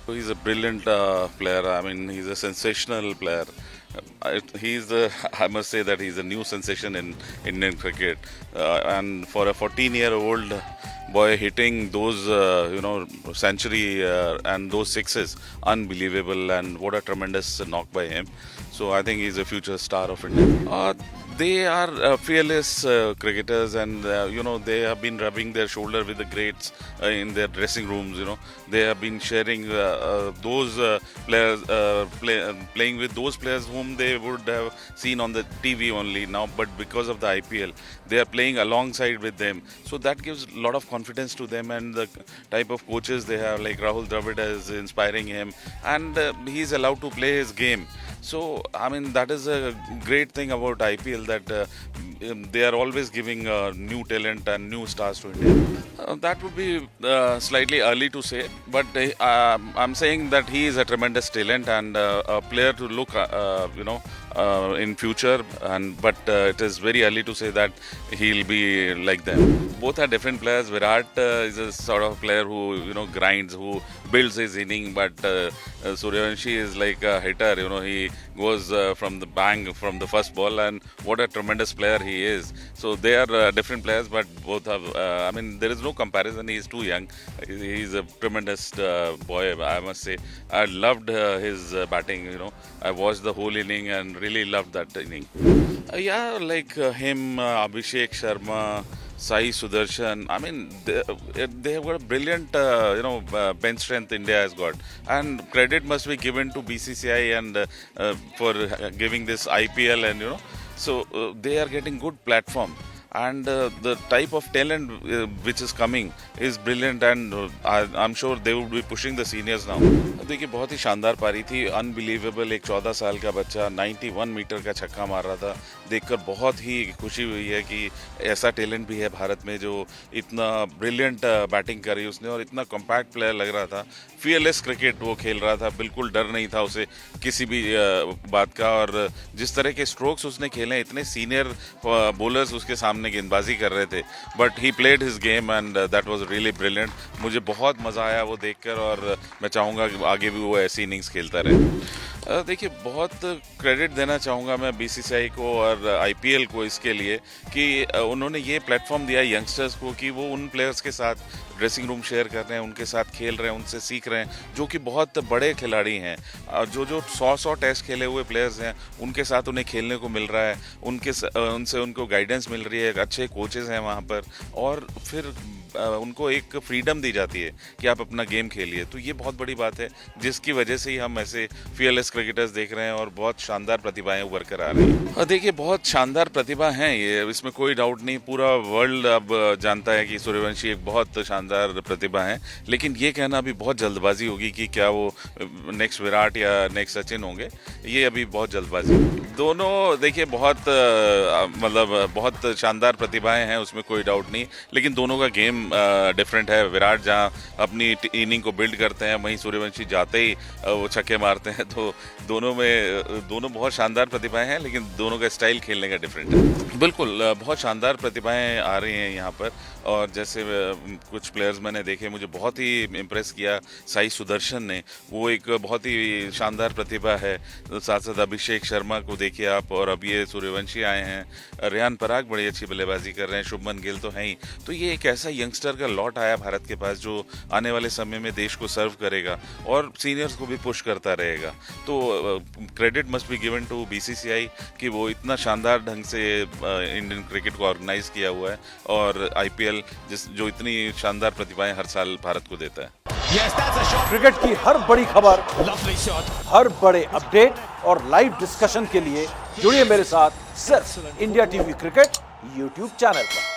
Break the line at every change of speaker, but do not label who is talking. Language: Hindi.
He's a brilliant player. I mean, he's a sensational player. I must say that he's a new sensation in Indian cricket. And for a 14-year-old boy hitting those, century and those sixes, unbelievable. And what a tremendous knock by him. So I think he's a future star of India. They are fearless cricketers, and they have been rubbing their shoulder with the greats in their dressing rooms. They have been sharing those players, playing with those players whom they would have seen on the TV only now. But because of the IPL, they are playing alongside with them. So that gives a lot of confidence to them, and the type of coaches they have, like Rahul Dravid, is inspiring him, and he's allowed to play his game. So, I mean, that is a great thing about IPL, that they are always giving new talent and new stars to India. That would be slightly early to say, but I'm saying that he is a tremendous talent and a player to look, in future. But it is very early to say that he'll be like them. Both are different players. Virat is a sort of player who grinds, who builds his inning, but Suryavanshi is like a hitter. He goes from the bang from the first ball, and what a tremendous player he is. So they are different players, but both have. There is no comparison. He's too young. He's a tremendous boy, I must say. I loved his batting. I watched the whole inning and really loved that inning. Like him, Abhishek Sharma, Sai Sudarshan. They have got a brilliant, bench strength India has got, and credit must be given to BCCI and for giving this IPL, and so they are getting good platform. And the type of talent which is coming is brilliant, and I'm sure they would be pushing the seniors now. देखिए, बहुत ही शानदार पारी थी, अनबिलीवेबल। एक 14 साल का बच्चा 91 मीटर का छक्का मार रहा था, देखकर बहुत ही खुशी हुई है कि ऐसा टैलेंट भी है भारत में जो इतना ब्रिलियंट बैटिंग करी उसने, और इतना कॉम्पैक्ट प्लेयर लग रहा था। फियरलेस क्रिकेट वो खेल रहा था, बिल्कुल डर नहीं था उसे किसी भी बात का, और जिस तरह के स्ट्रोक्स उसने खेले, इतने सीनियर बॉलर्स उसके सामने गेंदबाजी कर रहे थे, but he played his game and that was really brilliant. मुझे बहुत मज़ा आया वो देखकर, और मैं चाहूँगा कि आगे भी वो ऐसी इनिंग्स खेलता रहे। देखिए, बहुत क्रेडिट देना चाहूँगा मैं बीसीसीआई को और आईपीएल को इसके लिए कि उन्होंने ये प्लेटफॉर्म दिया यंगस्टर्स को कि वो उन प्लेयर्स के साथ ड्रेसिंग रूम शेयर कर रहे हैं, उनके साथ खेल रहे हैं, उनसे सीख रहे हैं, जो कि बहुत बड़े खिलाड़ी हैं। जो 100 टेस्ट खेले हुए प्लेयर्स हैं, उनके साथ उन्हें खेलने को मिल रहा है, उनसे उनको गाइडेंस मिल रही है, अच्छे कोचेज़ हैं वहाँ पर, और फिर उनको एक फ्रीडम दी जाती है कि आप अपना गेम खेलिए। तो ये बहुत बड़ी बात है, जिसकी वजह से ही हम ऐसे फियरलेस क्रिकेटर्स देख रहे हैं और बहुत शानदार प्रतिभाएं उभर कर आ रही हैं। और देखिए, बहुत शानदार प्रतिभा हैं ये, इसमें कोई डाउट नहीं। पूरा वर्ल्ड अब जानता है कि सूर्यवंशी एक बहुत शानदार प्रतिभा है, लेकिन ये कहना अभी बहुत जल्दबाजी होगी कि क्या वो नेक्स्ट विराट या नेक्स्ट सचिन होंगे, ये अभी बहुत जल्दबाजी। दोनों देखिए बहुत शानदार प्रतिभाएं हैं, उसमें कोई डाउट नहीं, लेकिन दोनों का गेम डिफरेंट है। विराट जहां अपनी इनिंग को बिल्ड करते हैं, वहीं सूर्यवंशी जाते ही वो छक्के मारते हैं। तो दोनों बहुत शानदार प्रतिभाएं हैं, लेकिन दोनों का स्टाइल खेलने का डिफरेंट है। बिल्कुल, बहुत शानदार प्रतिभाएं आ रही हैं यहाँ पर, और जैसे कुछ प्लेयर्स मैंने देखे, मुझे बहुत ही इम्प्रेस किया साई सुदर्शन ने। वो एक बहुत ही शानदार प्रतिभा है। साथ साथ अभिषेक शर्मा को देखिए आप, और अब ये सूर्यवंशी आए हैं। रेहान पराग बड़ी अच्छी बल्लेबाजी कर रहे हैं, शुभमन गिल तो हैं ही। तो ये एक ऐसा यंगस्टर का लॉट आया भारत के पास जो आने वाले समय में देश को सर्व करेगा और सीनियर्स को भी पुश करता रहेगा। तो credit must be given to BCCI कि वो इतना शानदार ढंग से इंडियन क्रिकेट को ऑर्गेनाइज किया हुआ है, और आईपीएल जो इतनी शानदार प्रतिभाएं हर साल भारत को देता है।
क्रिकेट की हर बड़ी खबर, हर बड़े अपडेट और लाइव डिस्कशन के लिए जुड़िए मेरे साथ सिर्फ India TV cricket YouTube channel पर।